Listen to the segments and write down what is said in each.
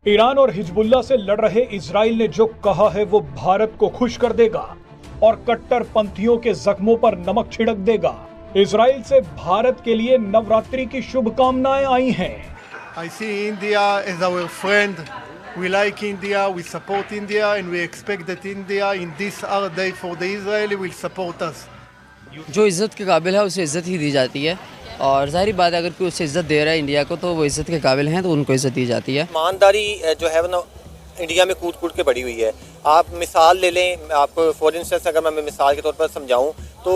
Iran और Hezbollah से लड़ रहे इजराइल ने जो कहा है वो भारत को खुश कर देगा और कट्टरपंथियों के जख्मों पर नमक छिड़क देगा। इजराइल से भारत के लिए नवरात्रि की शुभकामनाएं आई हैं। I see India as our friend. We like India, we support India, and we expect that India in this hard day for the Israeli will support us. जो इज़्ज़त के काबिल है उसे इज़्ज़त ही दी जाती है और जाहिर बात है अगर कोई उसे इज़्ज़त दे रहा है इंडिया को तो वो इज़्ज़त के काबिल हैं तो उनको इज़्ज़त दी जाती है। ईमानदारी जो है ना इंडिया में कूद कूद के बढ़ी हुई है। आप मिसाल ले लें, आपको फॉर इंस्टेंस अगर मैं मिसाल के तौर पर समझाऊं तो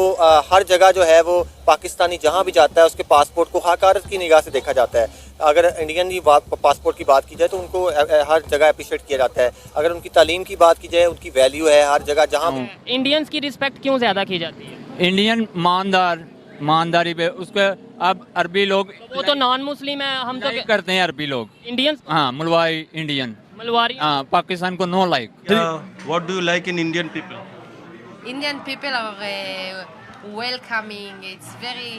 हर जगह जो है वो पाकिस्तानी जहां भी जाता है उसके पासपोर्ट को हकारत की निगाह से देखा जाता है। अगर इंडियन की पासपोर्ट की बात की जाए तो उनको हर जगह अप्रिशिएट किया जाता है। अगर उनकी तालीम की बात की जाए उनकी वैल्यू है हर जगह जहाँ। इंडियंस की रिस्पेक्ट क्यों ज़्यादा की जाती है? इंडियन ईमानदारी पे उसके अब अरबी लोग वो तो नॉन मुस्लिम है, हम तो करते हैं अरबी लोग इंडियंस। हाँ मलवाई इंडियन मलवारी। हाँ पाकिस्तान को know like. What do you like in Indian people? Indian people are welcoming. It's very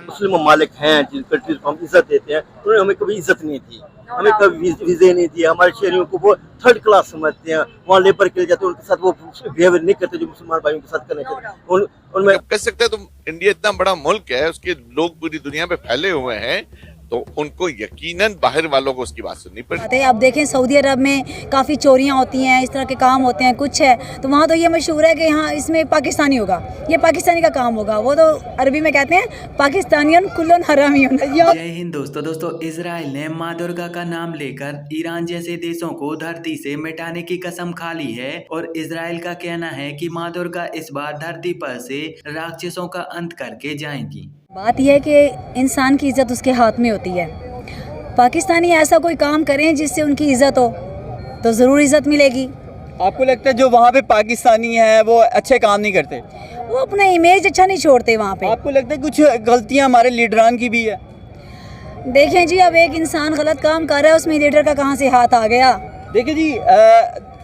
मुस्लिम ममालिक हैं जिन कंट्रीज को हम इज्जत देते हैं उन्होंने हमें कभी इज्जत नहीं दी, हमें कभी वीज़े नहीं दिए, हमारे शहरियों को वो थर्ड क्लास समझते हैं। वहाँ लेबर के लिए जाते हैं उनके साथ वो बिहेवियर नहीं करते जो मुसलमान भाइयों के साथ करना चाहिए। उनमें कह सकते हैं तुम इंडिया इतना बड़ा मुल्क है, उसके लोग पूरी दुनिया में फैले हुए हैं तो उनको यकीनन बाहर वालों को उसकी बात सुननी पड़ती है। अब देखें सऊदी अरब में काफ़ी चोरियां होती हैं, इस तरह के काम होते हैं, कुछ है तो वहाँ तो ये मशहूर है कि हाँ इसमें पाकिस्तानी होगा, ये पाकिस्तानी का काम होगा। वो तो अरबी में कहते हैं पाकिस्तानियन कुल्लन हरामियन। जय हिंद दोस्तों, इजराइल ने माँ दुर्गा का नाम लेकर ईरान जैसे देशों को धरती से मिटाने की कसम खा ली है और इजराइल का कहना है कि माँ दुर्गा इस बार धरती पर से राक्षसों का अंत करके जाएंगी। बात यह है कि इंसान की इज्जत उसके हाथ में होती है। पाकिस्तानी ऐसा कोई काम करें जिससे उनकी इज्जत हो तो ज़रूर इज्जत मिलेगी। आपको लगता है जो वहाँ पे पाकिस्तानी है वो अच्छे काम नहीं करते, वो अपना इमेज अच्छा नहीं छोड़ते वहाँ पे? आपको लगता है कुछ गलतियाँ हमारे लीडरान की भी है? देखें जी, अब एक इंसान गलत काम कर रहा है उसमें लीडर का कहाँ से हाथ आ गया? देखिए जी,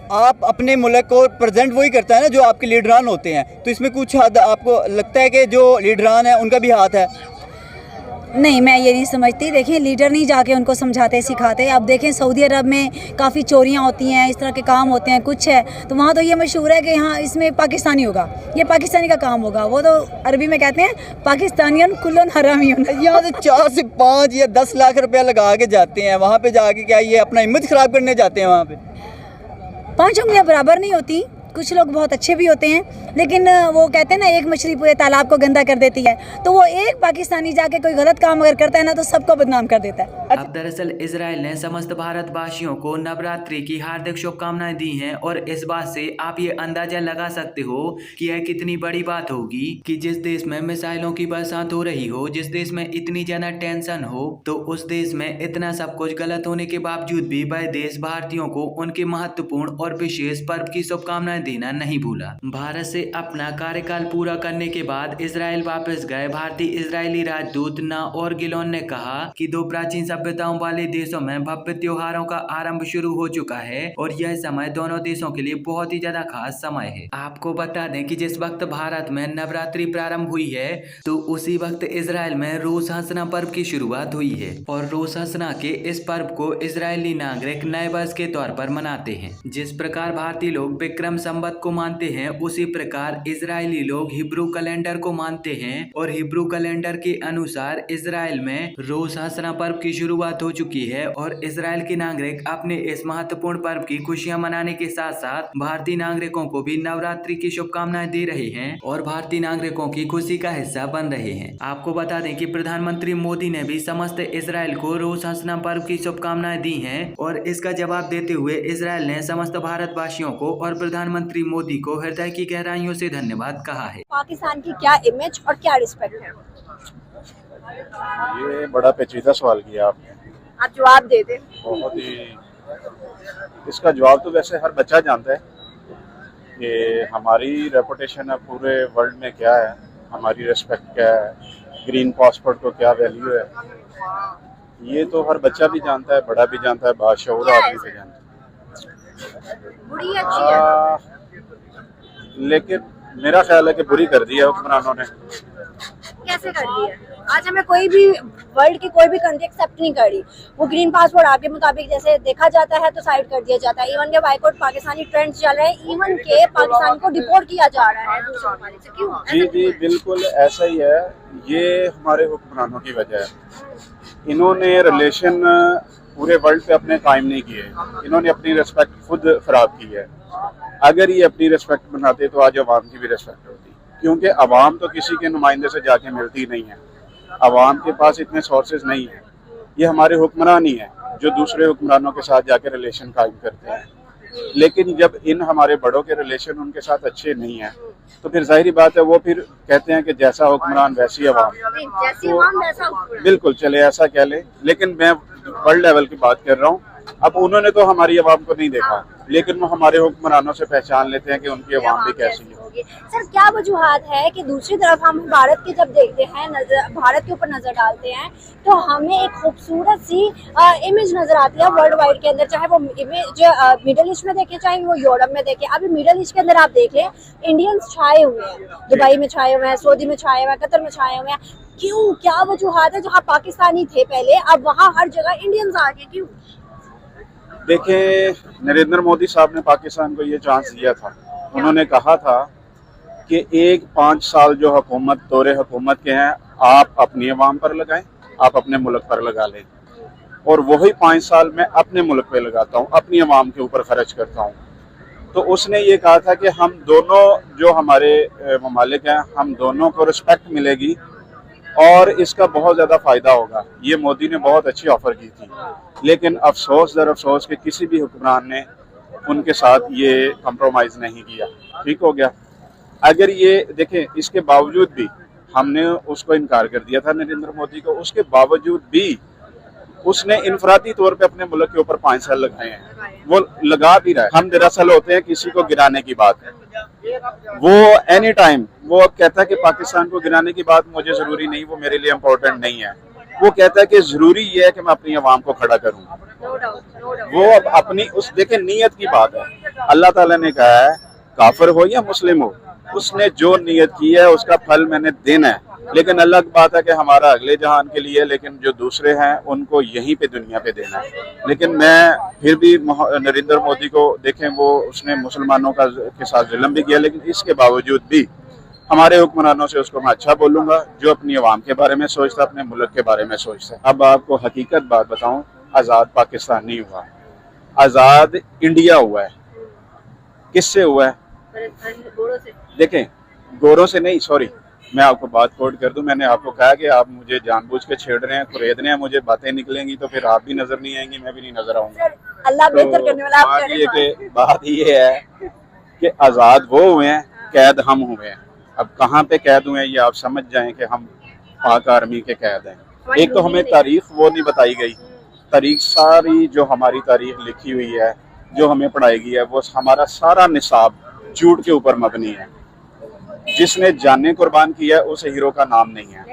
आप अपने मुल्क को प्रेजेंट वही करता है ना जो आपके लीडरान होते हैं, तो इसमें कुछ हद आपको लगता है कि जो लीडरान है उनका भी हाथ है? नहीं, मैं ये नहीं समझती। देखें लीडर नहीं जाके उनको समझाते सिखाते। अब देखें सऊदी अरब में काफ़ी चोरियां होती हैं, इस तरह के काम होते हैं, कुछ है तो वहाँ तो ये मशहूर है कि हाँ इसमें पाकिस्तानी होगा, ये पाकिस्तानी का काम होगा। वो तो अरबी में कहते हैं पाकिस्तानियन कुल्लन हरामियन। यहाँ से 4 से 5 या 10 लाख रुपया लगा के जाते हैं वहाँ पे, जाके क्या ये अपना इमेज ख़राब करने जाते हैं? वहाँ पे 5 उंगलियां बराबर नहीं होती, कुछ लोग बहुत अच्छे भी होते हैं लेकिन वो कहते हैं ना एक मछली पूरे तालाब को गंदा कर देती है, तो वो एक पाकिस्तानी जाके कोई गलत काम अगर करता है ना तो सबको बदनाम कर देता है। अब दरअसल इजराइल ने समस्त भारतवासियों को नवरात्रि की हार्दिक शुभकामनाएं दी हैं और इस बात से आप ये अंदाजा लगा सकते हो कि यह कितनी बड़ी बात होगी कि जिस देश में मिसाइलों की बरसात हो रही हो, जिस देश में इतनी ज्यादा टेंशन हो, तो उस देश में इतना सब कुछ गलत होने के बावजूद भी वह देश भारतीयों को उनके महत्वपूर्ण और विशेष पर्व की शुभकामनाएं देना नहीं भूला। भारत से अपना कार्यकाल पूरा करने के बाद इजराइल वापस गए भारतीय इजरायली राजदूत नाओर गिलोन ने कहा कि 2 प्राचीन सभ्यताओं वाले देशों में भव्य त्योहारों का आरंभ शुरू हो चुका है और यह समय दोनों देशों के लिए बहुत ही ज्यादा खास समय है। आपको बता दें कि जिस वक्त भारत में नवरात्रि प्रारंभ हुई है तो उसी वक्त इजराइल में रोज हंसना पर्व की शुरुआत हुई है और रोज हंसना के इस पर्व को इजरायली नागरिक नए वर्ष के तौर पर मनाते हैं। जिस प्रकार भारतीय लोग विक्रम संवत को मानते हैं उसी प्रकार इजरायली लोग हिब्रू कैलेंडर को मानते हैं और हिब्रू कैलेंडर के अनुसार इजराइल में रोज हंसना पर्व की शुरुआत हो चुकी है और इजराइल के नागरिक अपने इस महत्वपूर्ण पर्व की खुशियां मनाने के साथ साथ भारतीय नागरिकों को भी नवरात्रि की शुभकामनाएं दे रहे हैं और भारतीय नागरिकों की खुशी का हिस्सा बन रहे हैं। आपको बता दें कि प्रधानमंत्री मोदी ने भी समस्त इजराइल को रोज हंसना पर्व की शुभकामनाएं दी हैं और इसका जवाब देते हुए इजराइल ने समस्त भारतवासियों को और प्रधानमंत्री मोदी को हृदय की गहराइयों से धन्यवाद कहा है। पाकिस्तान की क्या इमेज और क्या रिस्पेक्ट है? ये बड़ा पेचीदा सवाल किया आपने, आप जवाब दे दें। बहुत ही इसका जवाब तो वैसे हर बच्चा जानता है कि हमारी रेपुटेशन है पूरे वर्ल्ड में क्या है, हमारी रिस्पेक्ट क्या है, ग्रीन पासपोर्ट को क्या वैल्यू है, ये तो हर बच्चा भी जानता है, बड़ा भी जानता है, बाशऊर आदमी भी जानता है। बुरी अच्छी है लेकिन मेरा ख्याल है कि बुरी कर दी है हुक्मरानों ने। कैसे कर दी है? आज हमें कोई भी वर्ल्ड की कोई भी कंट्री एक्सेप्ट नहीं कर रही। वो ग्रीन पासपोर्ट आपके मुताबिक जैसे देखा जाता है तो साइड कर दिया जाता है। इवन के बाइकआउट पाकिस्तानी ट्रेंड्स चल रहे हैं, इवन के पाकिस्तान को डिपोर्ट किया जा रहा है दूसरे ममालिक से। क्यों? जी जी बिल्कुल ऐसा ही है। ये हमारे हुक्मरानों की वजह है। इन्होंने रिलेशन पूरे वर्ल्ड पे अपने कायम नहीं किए। इन्होंने अपनी रिस्पेक्ट खुद खराब की है। अगर ये अपनी रिस्पेक्ट बनाते तो आज अवाम की भी रिस्पेक्ट होती, क्योंकि अवाम तो किसी के नुमाइंदे से जाके मिलती नहीं है। अवाम के पास इतने सोर्सेज नहीं है। ये हमारे हुक्मरान ही हैं जो दूसरे हुक्मरानों के साथ जाके रिलेशन कायम करते हैं। लेकिन जब इन हमारे बड़ों के रिलेशन उनके साथ अच्छे नहीं हैं तो फिर जाहिर बात है वो फिर कहते हैं कि जैसा हुक्मरान वैसी अवाम। तो बिल्कुल चले ऐसा कह ले, लेकिन मैं वर्ल्ड लेवल की बात कर रहा हूँ। अब उन्होंने तो हमारी अवाम को नहीं देखा, लेकिन वो हमारे हुक्मरानों से पहचान लेते हैं कि उनकी अवाम भी कैसी है। सर क्या वजूहात है कि दूसरी तरफ हम भारत के जब देखते हैं, भारत के ऊपर नजर डालते हैं तो हमें एक खूबसूरत सी इमेज नजर आती है वर्ल्ड वाइड के अंदर, चाहे वो इमेज मिडिल ईस्ट में देखें चाहे वो यूरोप में देखें। अभी मिडिल ईस्ट के अंदर आप देख लें, इंडियंस छाए हुए हैं, दुबई में छाए हुए हैं, सऊदी में छाए हुए हैं, कतर में छाए हुए हैं। क्यों? क्या वजूहात है? जहाँ पाकिस्तानी थे पहले, अब वहाँ हर जगह इंडियंस आ गए, क्यों? देखिए, नरेंद्र मोदी साहब ने पाकिस्तान को ये चांस दिया था। उन्होंने कहा था कि 1-5 साल जो हुकूमत दौरे हुकूमत के हैं आप अपनी अवाम पर लगाएं, आप अपने मुल्क पर लगा लें, और वही 5 साल मैं अपने मुल्क पे लगाता हूं, अपनी अवाम के ऊपर खर्च करता हूं। तो उसने ये कहा था कि हम दोनों जो हमारे ममालिक हैं, हम दोनों को रिस्पेक्ट मिलेगी और इसका बहुत ज़्यादा फ़ायदा होगा। ये मोदी ने बहुत अच्छी ऑफ़र की थी, लेकिन अफसोस दर अफसोस के किसी भी हुक्मरान ने उनके साथ ये कम्प्रोमाइज़ नहीं किया। ठीक हो गया। अगर ये देखें, इसके बावजूद भी हमने उसको इनकार कर दिया था नरेंद्र मोदी को, उसके बावजूद भी उसने इनफरादी तौर पे अपने मुल्क के ऊपर 5 साल लगाए हैं। वो लगा भी रहा है। हम दरअसल होते हैं किसी को गिराने की बात, वो एनी टाइम वो कहता है कि पाकिस्तान को गिराने की बात मुझे जरूरी नहीं, वो मेरे लिए इम्पोर्टेंट नहीं है। वो कहता है कि जरूरी ये है कि मैं अपनी अवाम को खड़ा करूँ। वो अब अपनी उस देखे नीयत की बात है। अल्लाह ताला ने कहा है काफिर हो या मुस्लिम हो, उसने जो नीयत की है उसका फल मैंने देना है। लेकिन अल्लाह की बात है कि हमारा अगले जहान के लिए, लेकिन जो दूसरे हैं उनको यहीं पे दुनिया पे देना है। लेकिन मैं फिर भी नरेंद्र मोदी को देखें, वो उसने मुसलमानों के साथ जुल्म भी किया, लेकिन इसके बावजूद भी हमारे हुक्मरानों से उसको मैं अच्छा बोलूँगा, जो अपनी अवाम के बारे में सोचता, अपने मुल्क के बारे में सोचता। अब आपको हकीकत बात बताऊँ, आज़ाद पाकिस्तान नहीं हुआ, आज़ाद इंडिया हुआ है। किससे हुआ है? देखें, गोरों से नहीं, सॉरी मैं आपको बात कोट कर दूं। मैंने आपको कहा कि आप मुझे जानबूझ के छेड़ रहे हैं, कुरेद रहे हैं, मुझे बातें निकलेंगी तो फिर आप भी नजर नहीं आएंगी, मैं भी नहीं नजर आऊंगा। अल्लाह बेहतर करने वाला आप कह रहे हैं। बात ये है कि आज़ाद वो हुए हैं, कैद हम हुए हैं। अब कहाँ पे कैद हुए हैं ये आप समझ जाएं कि हम पाक आर्मी के कैद हैं। एक तो हमें तारीख वो नहीं बताई गई, तारीख सारी जो हमारी तारीख लिखी हुई है, जो हमें पढ़ाई गई है, वो हमारा सारा निसाब झूठ के ऊपर मबनी है। जिसने जाने कुर्बान किया है उस हीरो का नाम नहीं है।